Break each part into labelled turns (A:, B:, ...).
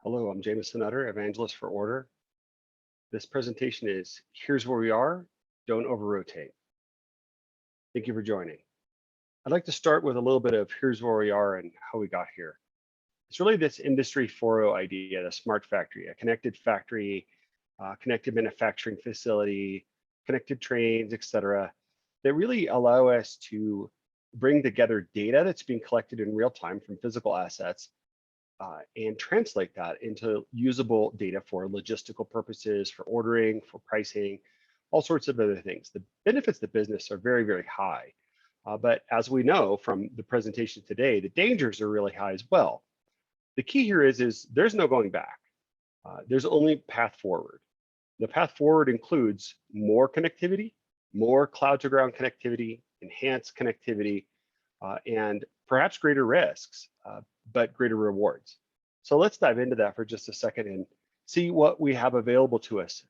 A: Hello, I'm Jameson Utter, Evangelist for Order. This presentation is Here's Where We Are, Don't Over-Rotate. Thank you for joining. I'd like to start with a little bit of Here's Where We Are and how we got here. It's really this Industry 4.0 idea, the smart factory, a connected factory, connected manufacturing facility, connected trains, et cetera, that really allow us to bring together data that's being collected in real time from physical assets and translate that into usable data for logistical purposes, for ordering, for pricing, all sorts of other things. The benefits to business are very, very high. But as we know from the presentation today, the dangers are really high as well. The key here is there's no going back. There's only path forward. The path forward includes more connectivity, more cloud to ground connectivity, enhanced connectivity, and perhaps greater risks, but greater rewards. So let's dive into that for just a second and see what we have available to us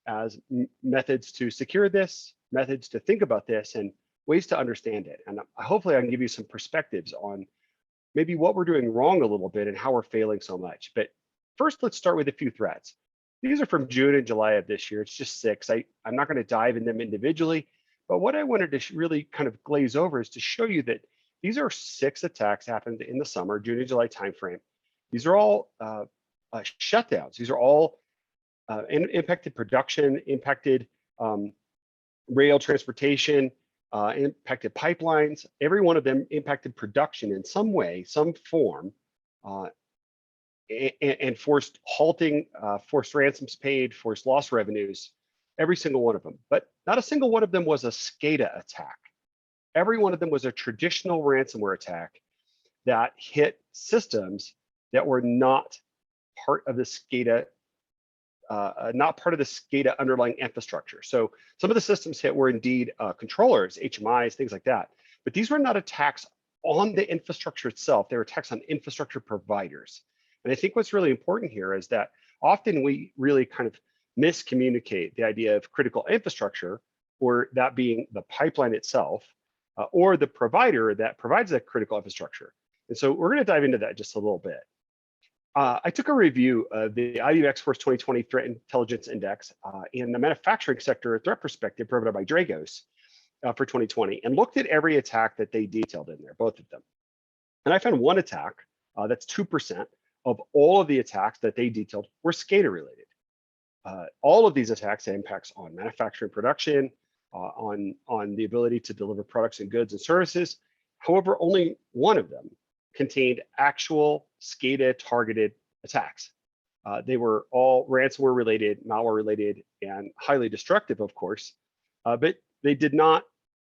A: as methods to secure this, methods to think about this, and ways to understand it. And hopefully I can give you some perspectives on maybe what we're doing wrong a little bit and how we're failing so much. But first, let's start with a few threats. These are from June and July of this year. It's just 6. I'm not going to dive in them individually, but what I wanted to really kind of glaze over is to show you that these are 6 attacks happened in the summer, June and July timeframe. These are all shutdowns. These are all impacted production, impacted rail transportation, impacted pipelines. Every one of them impacted production in some way, some form, and forced halting, forced ransoms paid, forced lost revenues, every single one of them. But not a single one of them was a SCADA attack. Every one of them was a traditional ransomware attack that hit systems that were not part of the SCADA, underlying infrastructure. So some of the systems hit were indeed controllers, HMIs, things like that. But these were not attacks on the infrastructure itself. They were attacks on infrastructure providers. And I think what's really important here is that often we really kind of miscommunicate the idea of critical infrastructure, or that being the pipeline itself, or the provider that provides that critical infrastructure. And so we're going to dive into that just a little bit. I took a review of the IBM X-Force 2020 Threat Intelligence Index in the manufacturing sector threat perspective provided by Dragos for 2020 and looked at every attack that they detailed in there, both of them. And I found one attack, that's 2% of all of the attacks that they detailed were SCADA related. All of these attacks had impacts on manufacturing production, on the ability to deliver products and goods and services. However, only one of them contained actual SCADA targeted attacks. They were all ransomware related, malware related, and highly destructive, of course, but they did not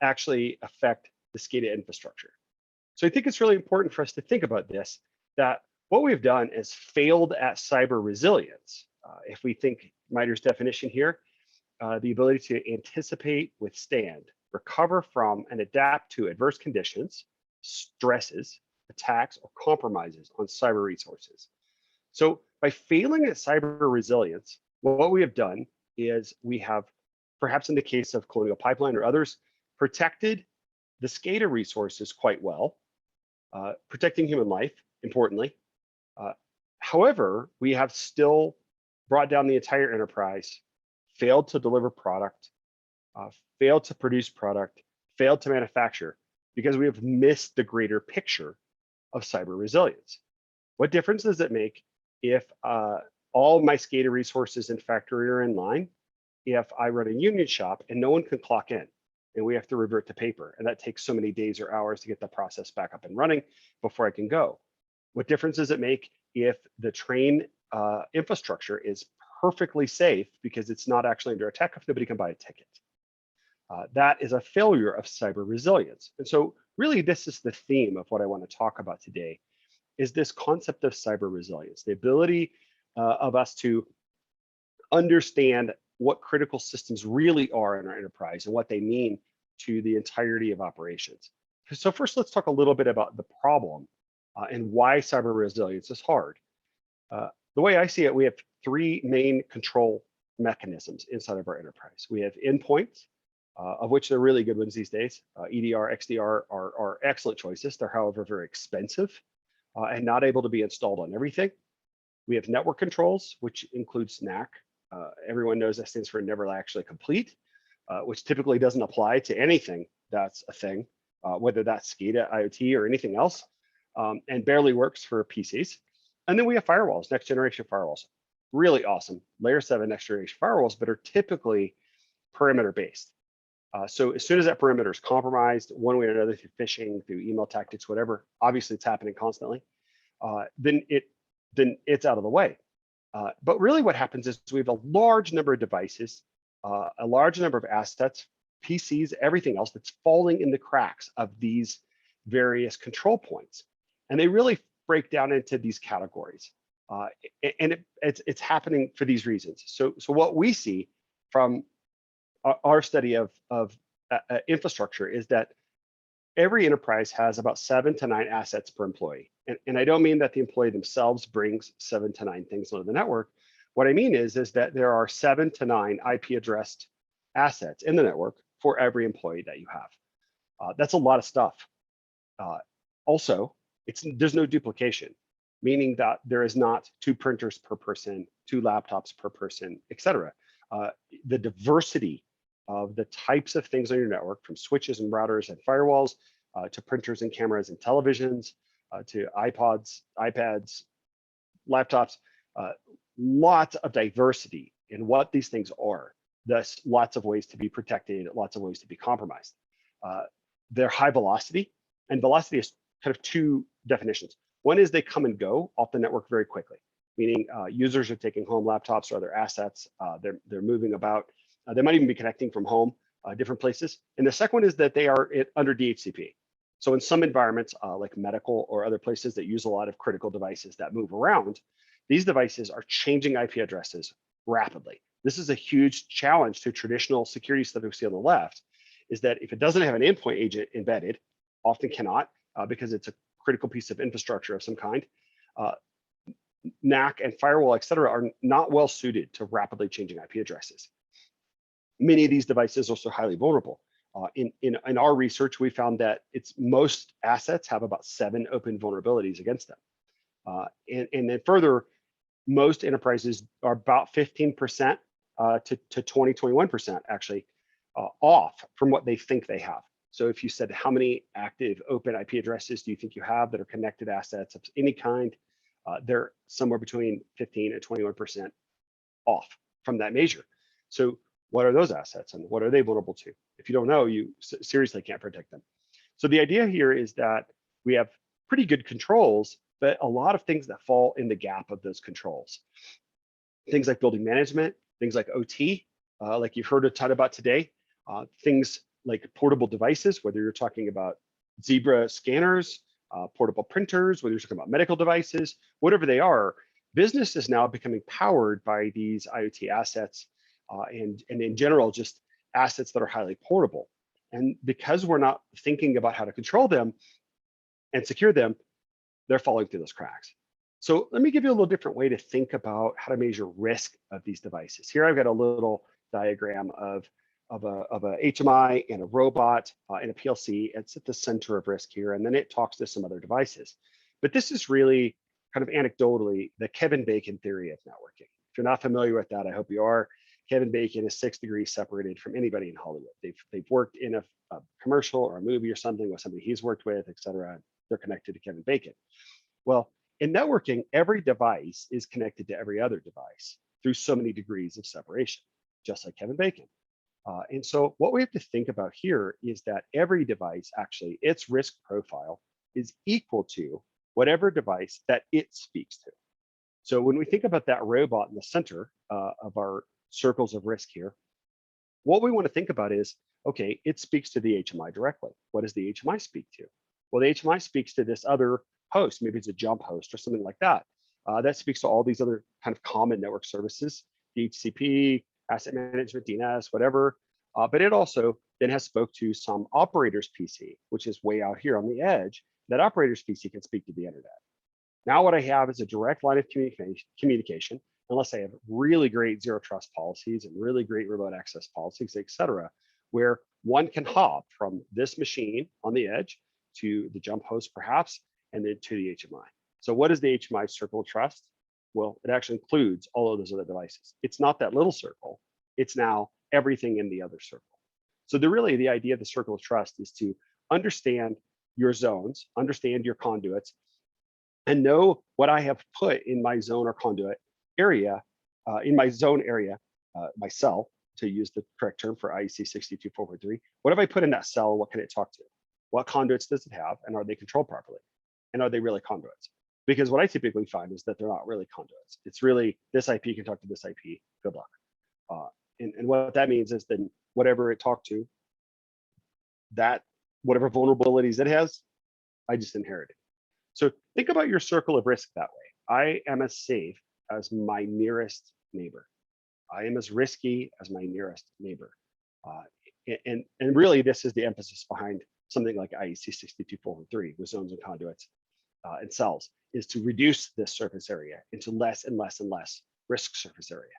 A: actually affect the SCADA infrastructure. So I think it's really important for us to think about this, that what we've done is failed at cyber resilience. If we think MITRE's definition here, the ability to anticipate, withstand, recover from, and adapt to adverse conditions, stresses, attacks, or compromises on cyber resources. So by failing at cyber resilience, what we have done is we have, perhaps in the case of Colonial Pipeline or others, protected the SCADA resources quite well, protecting human life, importantly. However, we have still brought down the entire enterprise, failed to deliver product, failed to produce product, failed to manufacture, because we have missed the greater picture of cyber resilience. What difference does it make if all my SCADA resources in factory are in line, if I run a union shop and no one can clock in and we have to revert to paper, and that takes so many days or hours to get the process back up and running before I can go? What difference does it make if the train infrastructure is perfectly safe because it's not actually under attack if nobody can buy a ticket? That is a failure of cyber resilience. And so really this is the theme of what I want to talk about today, is this concept of cyber resilience, the ability of us to understand what critical systems really are in our enterprise and what they mean to the entirety of operations. So first, let's talk a little bit about the problem and why cyber resilience is hard. The way I see it, we have 3 main control mechanisms inside of our enterprise. We have endpoints, of which they're really good ones these days. EDR, XDR are excellent choices. They're, however, very expensive and not able to be installed on everything. We have network controls, which includes NAC. Everyone knows that stands for never actually complete, which typically doesn't apply to anything that's a thing, whether that's SCADA, IoT, or anything else, and barely works for PCs. And then we have firewalls, next generation firewalls. Really awesome. Layer 7 next generation firewalls, but are typically perimeter based. So as soon as that perimeter is compromised, one way or another, through phishing, through email tactics, whatever, obviously it's happening constantly, then it's out of the way. But really what happens is we have a large number of devices, a large number of assets, PCs, everything else that's falling in the cracks of these various control points. And they really break down into these categories. And it's happening for these reasons. So what we see from our study of infrastructure is that every enterprise has about 7 to 9 assets per employee. And I don't mean that the employee themselves brings 7 to 9 things onto the network. What I mean is that there are 7 to 9 IP addressed assets in the network for every employee that you have. That's a lot of stuff. Also, there's no duplication, meaning that there is not 2 printers per person, 2 laptops per person, et cetera. The diversity of the types of things on your network, from switches and routers and firewalls, to printers and cameras and televisions, to iPods, iPads, laptops, lots of diversity in what these things are. Thus, lots of ways to be protected, lots of ways to be compromised. They're high velocity, and velocity is kind of 2 definitions. One is they come and go off the network very quickly, meaning users are taking home laptops or other assets. They're moving about. They might even be connecting from home, different places. And the second one is that they are under DHCP. So in some environments, like medical or other places that use a lot of critical devices that move around, these devices are changing IP addresses rapidly. This is a huge challenge to traditional security stuff that we see on the left, is that if it doesn't have an endpoint agent embedded, often cannot, because it's a critical piece of infrastructure of some kind, NAC and firewall, et cetera, are not well suited to rapidly changing IP addresses. Many of these devices are also highly vulnerable. In our research, we found that most assets have about 7 open vulnerabilities against them. And then further, most enterprises are about 15% to 21% actually off from what they think they have. So if you said, how many active open IP addresses do you think you have that are connected assets of any kind, they're somewhere between 15 and 21% off from that measure. So what are those assets and what are they vulnerable to? If you don't know, you seriously can't protect them. So the idea here is that we have pretty good controls, but a lot of things that fall in the gap of those controls. Things like building management, things like OT, like you've heard a ton about today, things like portable devices, whether you're talking about Zebra scanners, portable printers, whether you're talking about medical devices, whatever they are, business is now becoming powered by these IoT assets, and in general, just assets that are highly portable. And because we're not thinking about how to control them and secure them, they're falling through those cracks. So let me give you a little different way to think about how to measure risk of these devices. Here I've got a little diagram of a HMI and a robot and a PLC. It's at the center of risk here, and then it talks to some other devices. But this is really kind of anecdotally the Kevin Bacon theory of networking. If you're not familiar with that, I hope you are. Kevin Bacon is 6 degrees separated from anybody in Hollywood. They've worked in a commercial or a movie or something with somebody he's worked with, et cetera. They're connected to Kevin Bacon. Well, in networking, every device is connected to every other device through so many degrees of separation, just like Kevin Bacon. And so what we have to think about here is that every device, actually, its risk profile is equal to whatever device that it speaks to. So when we think about that robot in the center of our circles of risk here, what we want to think about is, okay, it speaks to the HMI directly. What does the HMI speak to? Well, the HMI speaks to this other host, maybe it's a jump host or something like that. That speaks to all these other kind of common network services, DHCP, asset management, DNS, whatever. But it also then has spoke to some operator's PC, which is way out here on the edge. That operator's PC can speak to the internet. Now what I have is a direct line of communication, unless I have really great zero trust policies and really great remote access policies, et cetera, where one can hop from this machine on the edge to the jump host perhaps, and then to the HMI. So what is the HMI circle of trust? Well, it actually includes all of those other devices. It's not that little circle. It's now everything in the other circle. So the idea of the circle of trust is to understand your zones, understand your conduits, and know what I have put in my zone or conduit area, in my zone area, my cell, to use the correct term for IEC 62443. What have I put in that cell? What can it talk to? What conduits does it have? And are they controlled properly? And are they really conduits? Because what I typically find is that they're not really conduits. It's really this IP can talk to this IP. Good luck. And what that means is then whatever it talked to, that whatever vulnerabilities it has, I just inherited. So think about your circle of risk that way. I am as safe as my nearest neighbor. I am as risky as my nearest neighbor. And really, this is the emphasis behind something like IEC 62443 with zones and conduits and cells, is to reduce this surface area into less and less and less risk surface area.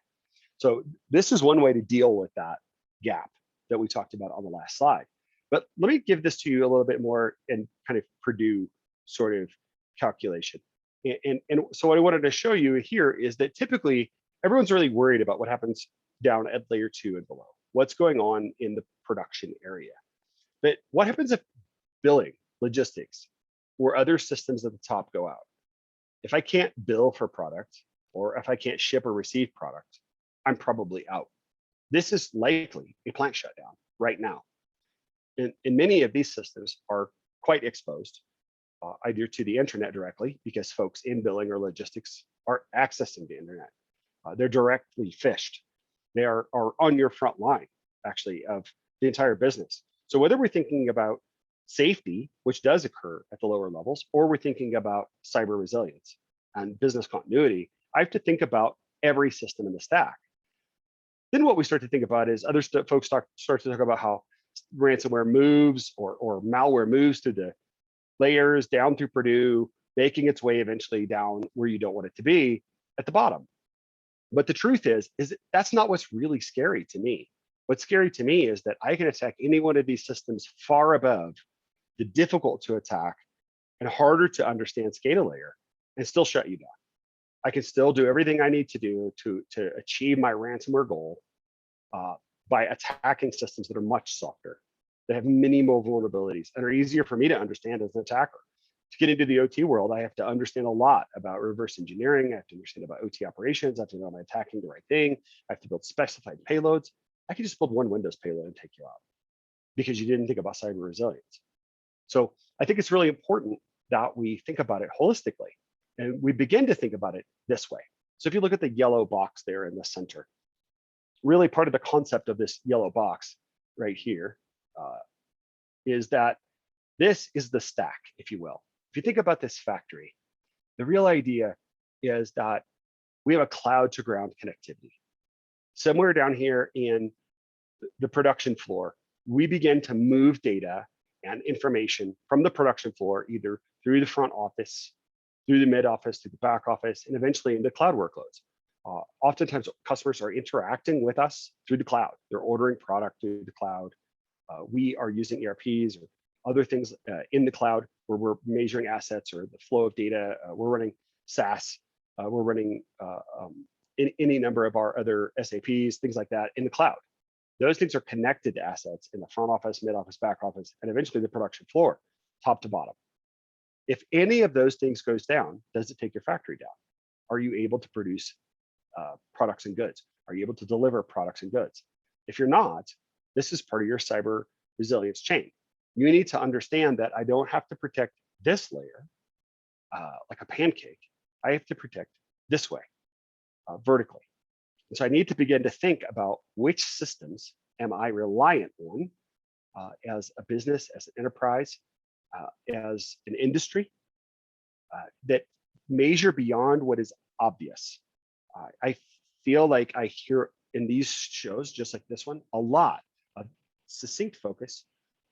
A: So this is one way to deal with that gap that we talked about on the last slide. But let me give this to you a little bit more in kind of Purdue sort of calculation. And so what I wanted to show you here is that typically everyone's really worried about what happens down at layer 2 and below, what's going on in the production area. But what happens if billing, logistics, or other systems at the top go out? If I can't bill for product, or if I can't ship or receive product, I'm probably out. This is likely a plant shutdown right now. And many of these systems are quite exposed, either to the internet directly, because folks in billing or logistics are accessing the internet. They're directly phished. They are on your front line, actually, of the entire business. So whether we're thinking about safety, which does occur at the lower levels, or we're thinking about cyber resilience and business continuity, I have to think about every system in the stack. Then what we start to think about is other folks start to talk about how ransomware moves or malware moves through the layers down through Purdue, making its way eventually down where you don't want it to be at the bottom. But the truth is that's not what's really scary to me. What's scary to me is that I can attack any one of these systems far above the difficult to attack and harder to understand SCADA layer and still shut you down. I can still do everything I need to do to achieve my ransomware goal by attacking systems that are much softer, that have minimal vulnerabilities and are easier for me to understand as an attacker. To get into the OT world, I have to understand a lot about reverse engineering. I have to understand about OT operations. I have to know am I attacking the right thing. I have to build specified payloads. I can just build one Windows payload and take you out because you didn't think about cyber resilience. So I think it's really important that we think about it holistically and we begin to think about it this way. So if you look at the yellow box there in the center, really part of the concept of this yellow box right here is that this is the stack, if you will. If you think about this factory, the real idea is that we have a cloud to ground connectivity. Somewhere down here in the production floor, we begin to move data and information from the production floor, either through the front office, through the mid office, through the back office, and eventually into cloud workloads. Oftentimes customers are interacting with us through the cloud. They're ordering product through the cloud. We are using ERPs or other things in the cloud where we're measuring assets or the flow of data. We're running SaaS. We're running any number of our other SAPs, things like that in the cloud. Those things are connected to assets in the front office, mid office, back office, and eventually the production floor, top to bottom. If any of those things goes down, does it take your factory down? Are you able to produce products and goods? Are you able to deliver products and goods? If you're not, this is part of your cyber resilience chain. You need to understand that I don't have to protect this layer like a pancake. I have to protect this way, vertically. And so I need to begin to think about which systems am I reliant on as a business, as an enterprise, as an industry that measure beyond what is obvious. I feel like I hear in these shows, just like this one, a lot of succinct focus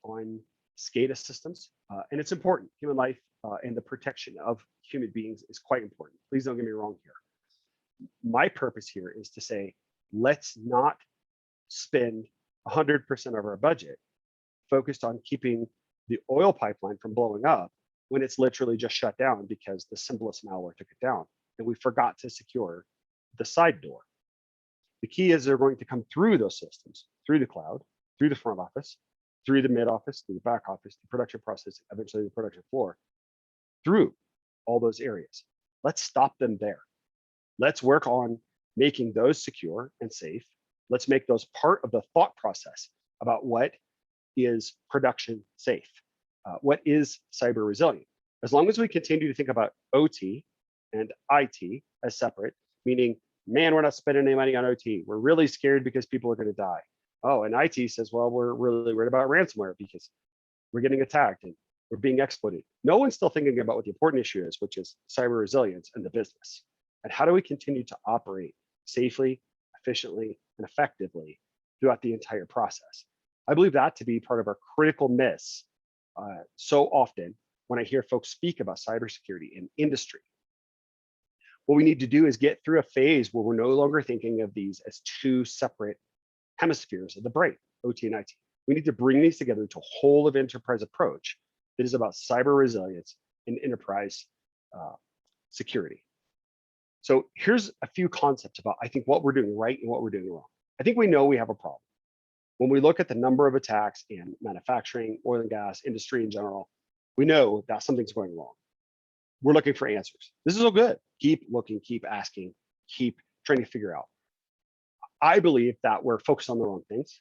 A: on SCADA systems, and it's important. Human life and the protection of human beings is quite important. Please don't get me wrong here. My purpose here is to say, let's not spend 100% of our budget focused on keeping the oil pipeline from blowing up when it's literally just shut down because the simplest malware took it down and we forgot to secure the side door. The key is they're going to come through those systems, through the cloud, through the front office, through the mid office, through the back office, the production process, eventually the production floor, through all those areas. Let's stop them there. Let's work on making those secure and safe. Let's make those part of the thought process about what is production safe, what is cyber resilient. As long as we continue to think about OT and IT as separate, meaning, man, we're not spending any money on OT. We're really scared because people are going to die. Oh, and IT says, well, we're really worried about ransomware because we're getting attacked and we're being exploited. No one's still thinking about what the important issue is, which is cyber resilience and the business. And how do we continue to operate safely, efficiently, and effectively throughout the entire process? I believe that to be part of our critical miss so often when I hear folks speak about cybersecurity in industry. What we need to do is get through a phase where we're no longer thinking of these as two separate hemispheres of the brain, OT and IT. We need to bring these together to a whole of enterprise approach that is about cyber resilience and enterprise security. So here's a few concepts about, I think, what we're doing right and what we're doing wrong. I think we know we have a problem. When we look at the number of attacks in manufacturing, oil and gas, industry in general, we know that something's going wrong. We're looking for answers. This is all good. Keep looking, keep asking, keep trying to figure out. I believe that we're focused on the wrong things,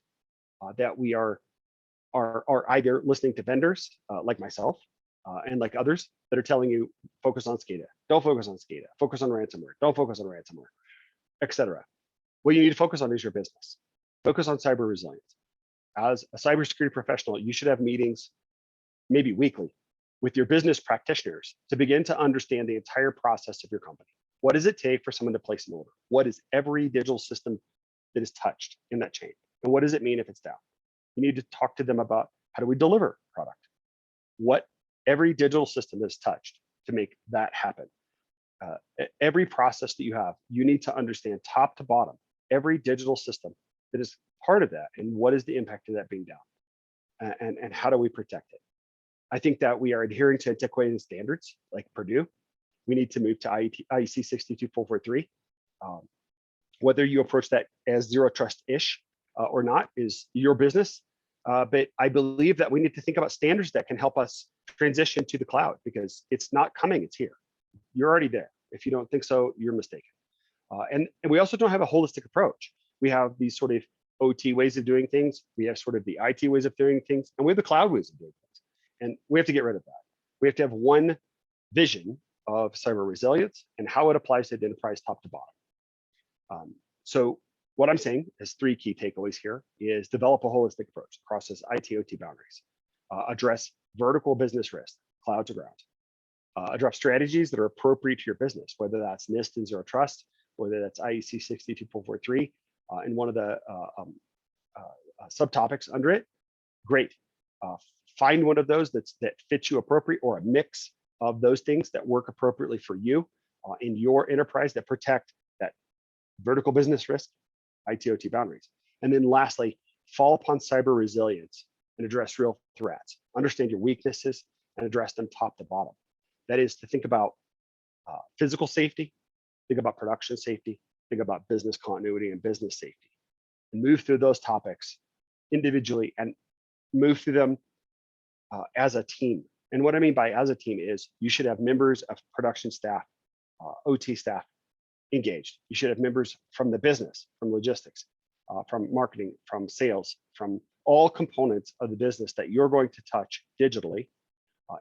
A: that we are either listening to vendors like myself and like others that are telling you, focus on SCADA, don't focus on SCADA, focus on ransomware, don't focus on ransomware, etc. What you need to focus on is your business. Focus on cyber resilience. As a cybersecurity professional, you should have meetings, maybe weekly, with your business practitioners to begin to understand the entire process of your company. What does it take for someone to place an order? What is every digital system that is touched in that chain? And what does it mean if it's down? You need to talk to them about how do we deliver product? What every digital system is touched to make that happen. Every process that you have, you need to understand top to bottom, every digital system that is part of that, and what is the impact of that being down? And how do we protect it? I think that we are adhering to antiquated standards like Purdue. We need to move to IEC 62443. Whether you approach that as zero trust-ish or not is your business. But I believe that we need to think about standards that can help us transition to the cloud, because it's not coming, it's here. You're already there. If you don't think so, you're mistaken. And we also don't have a holistic approach. We have these sort of OT ways of doing things. We have sort of the IT ways of doing things, and we have the cloud ways of doing things. And we have to get rid of that. We have to have one vision of cyber resilience and how it applies to the enterprise top to bottom. So what I'm saying is three key takeaways here is develop a holistic approach across those IT/OT boundaries, address vertical business risk, cloud to ground, address strategies that are appropriate to your business, whether that's NIST and zero trust, whether that's IEC 62443, and one of the subtopics under it, great. Find one of those that fits you appropriate, or a mix of those things that work appropriately for you in your enterprise that protect that vertical business risk, IT/OT boundaries. And then lastly, fall upon cyber resilience and address real threats. Understand your weaknesses and address them top to bottom. That is to think about physical safety, think about production safety, think about business continuity and business safety, and move through those topics individually and move through them as a team. And what I mean by as a team is you should have members of production staff, OT staff engaged. You should have members from the business, from logistics, from marketing, from sales, from all components of the business that you're going to touch digitally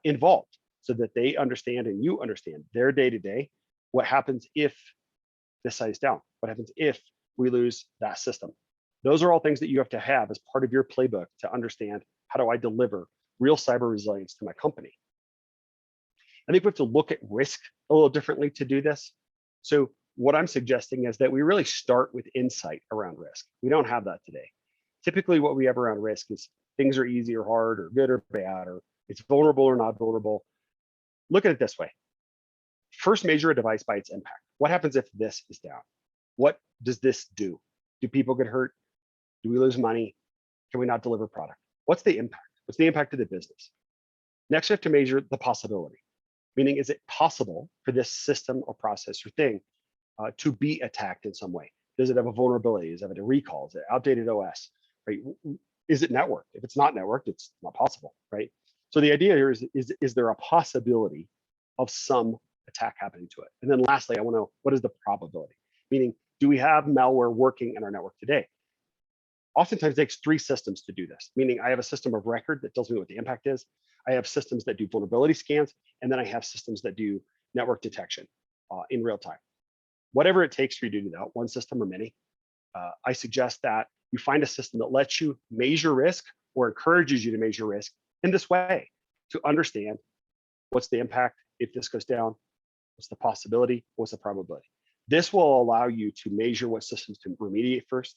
A: involved, so that they understand and you understand their day-to-day, what happens if this site is down, what happens if we lose that system. Those are all things that you have to have as part of your playbook to understand, how do I deliver real cyber resilience to my company? I think we have to look at risk a little differently to do this. So what I'm suggesting is that we really start with insight around risk. We don't have that today. Typically what we have around risk is things are easy or hard or good or bad, or it's vulnerable or not vulnerable. Look at it this way. First, measure a device by its impact. What happens if this is down? What does this do? Do people get hurt? Do we lose money? Can we not deliver product? What's the impact? What's the impact of the business? Next, we have to measure the possibility, Meaning, is it possible for this system or process or thing to be attacked in some way? Does it have a vulnerability? Does it have a recall? Is it outdated OS? Right? Is it networked? If it's not networked, it's not possible, right? So the idea here is there a possibility of some attack happening to it? And then lastly, I want to know, what is the probability? Meaning, do we have malware working in our network today? Oftentimes it takes three systems to do this, meaning I have a system of record that tells me what the impact is. I have systems that do vulnerability scans, and then I have systems that do network detection in real time. Whatever it takes for you to do that, one system or many, I suggest that you find a system that lets you measure risk or encourages you to measure risk in this way to understand what's the impact if this goes down, what's the possibility, what's the probability. This will allow you to measure what systems to remediate first,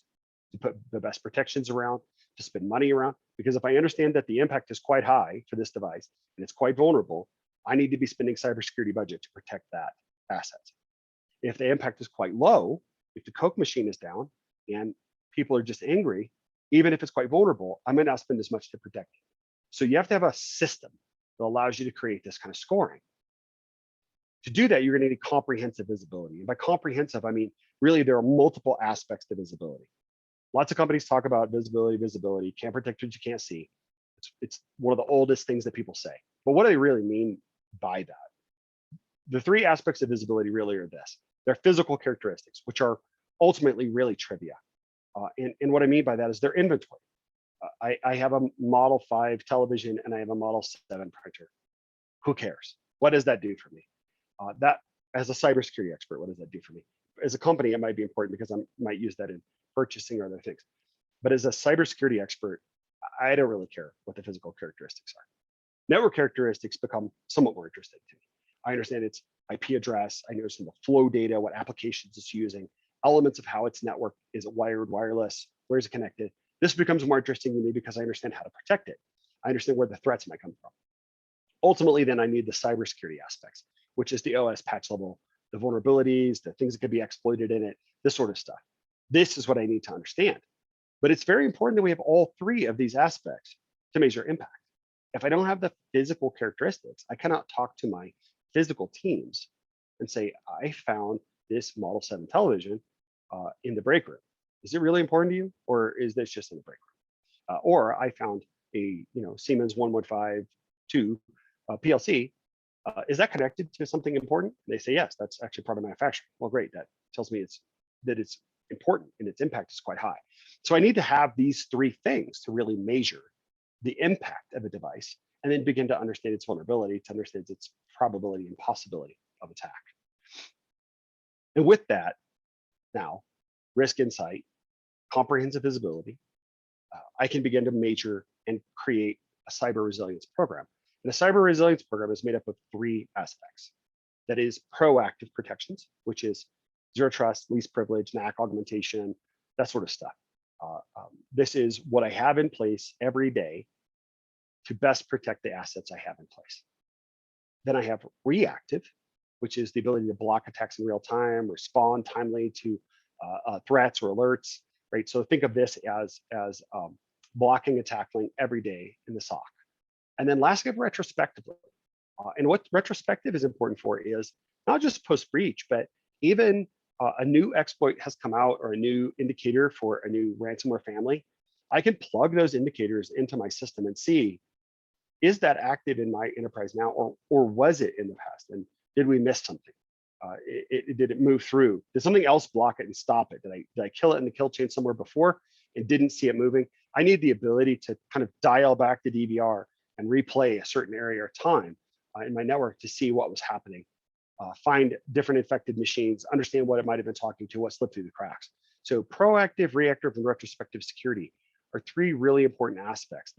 A: to put the best protections around, to spend money around. Because if I understand that the impact is quite high for this device and it's quite vulnerable, I need to be spending cybersecurity budget to protect that asset. If the impact is quite low, if the Coke machine is down and people are just angry, even if it's quite vulnerable, I might not spend as much to protect it. So you have to have a system that allows you to create this kind of scoring. To do that, you're going to need comprehensive visibility. And by comprehensive, I mean, really, there are multiple aspects to visibility. Lots of companies talk about visibility, can't protect what you can't see. It's one of the oldest things that people say. But what do they really mean by that? The three aspects of visibility really are this. They're physical characteristics, which are ultimately really trivia. And what I mean by that is their inventory. I have a Model 5 television and I have a Model 7 printer. Who cares? What does that do for me? That, as a cybersecurity expert, what does that do for me? As a company, it might be important because I might use that in purchasing or other things. But as a cybersecurity expert, I don't really care what the physical characteristics are. Network characteristics become somewhat more interesting to me. I understand its IP address, I understand the flow data, what applications it's using, elements of how it's networked. Is it wired, wireless? Where is it connected? This becomes more interesting to me because I understand how to protect it. I understand where the threats might come from. Ultimately, then I need the cybersecurity aspects, which is the OS patch level, the vulnerabilities, the things that could be exploited in it, this sort of stuff. This is what I need to understand. But it's very important that we have all three of these aspects to measure impact. If I don't have the physical characteristics, I cannot talk to my physical teams and say, I found this Model 7 television in the break room. Is it really important to you? Or is this just in the break room? Or I found a Siemens 1152 PLC. Is that connected to something important? They say, yes, that's actually part of manufacturing. Well, great. That tells me it's important and its impact is quite high. So I need to have these three things to really measure the impact of a device and then begin to understand its vulnerability, to understand its probability and possibility of attack. And with that, now, risk insight, comprehensive visibility, I can begin to measure and create a cyber resilience program. And a cyber resilience program is made up of three aspects. That is proactive protections, which is zero trust, least privilege, NAC augmentation, that sort of stuff. This is what I have in place every day to best protect the assets I have in place. Then I have reactive, which is the ability to block attacks in real time, respond timely to threats or alerts, right? So think of this as blocking and tackling every day in the SOC. And then lastly, retrospectively. And what retrospective is important for is not just post-breach, but even a new exploit has come out or a new indicator for a new ransomware family. I can plug those indicators into my system and see, is that active in my enterprise now, or was it in the past? And did we miss something? Did it move through? Did something else block it and stop it? Did I kill it in the kill chain somewhere before and didn't see it moving? I need the ability to kind of dial back the DVR and replay a certain area or time in my network to see what was happening, find different infected machines, understand what it might have been talking to, what slipped through the cracks. So proactive, reactive, and retrospective security are three really important aspects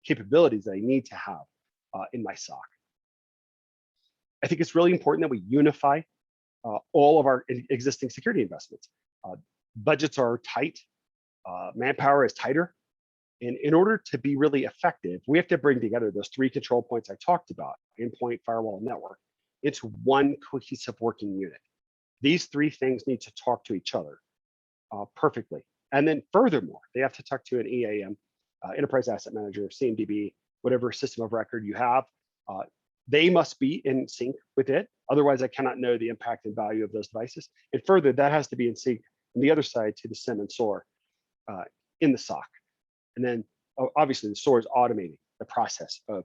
A: capabilities that I need to have in my SOC. I think it's really important that we unify all of our existing security investments. Budgets are tight, manpower is tighter. And in order to be really effective, we have to bring together those three control points I talked about, endpoint, firewall, and network, into one cohesive working unit. These three things need to talk to each other perfectly. And then furthermore, they have to talk to an EAM, Enterprise Asset Manager, CMDB, whatever system of record you have. They must be in sync with it. Otherwise, I cannot know the impact and value of those devices. And further, that has to be in sync on the other side to the SIM and SOAR in the SOC. And then obviously the SOAR is automating the process of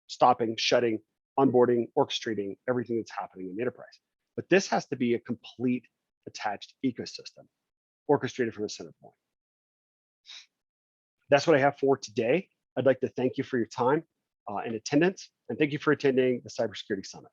A: stopping, shutting, onboarding, orchestrating everything that's happening in the enterprise. But this has to be a complete attached ecosystem orchestrated from a center point. That's what I have for today. I'd like to thank you for your time and attendance, and thank you for attending the Cybersecurity Summit.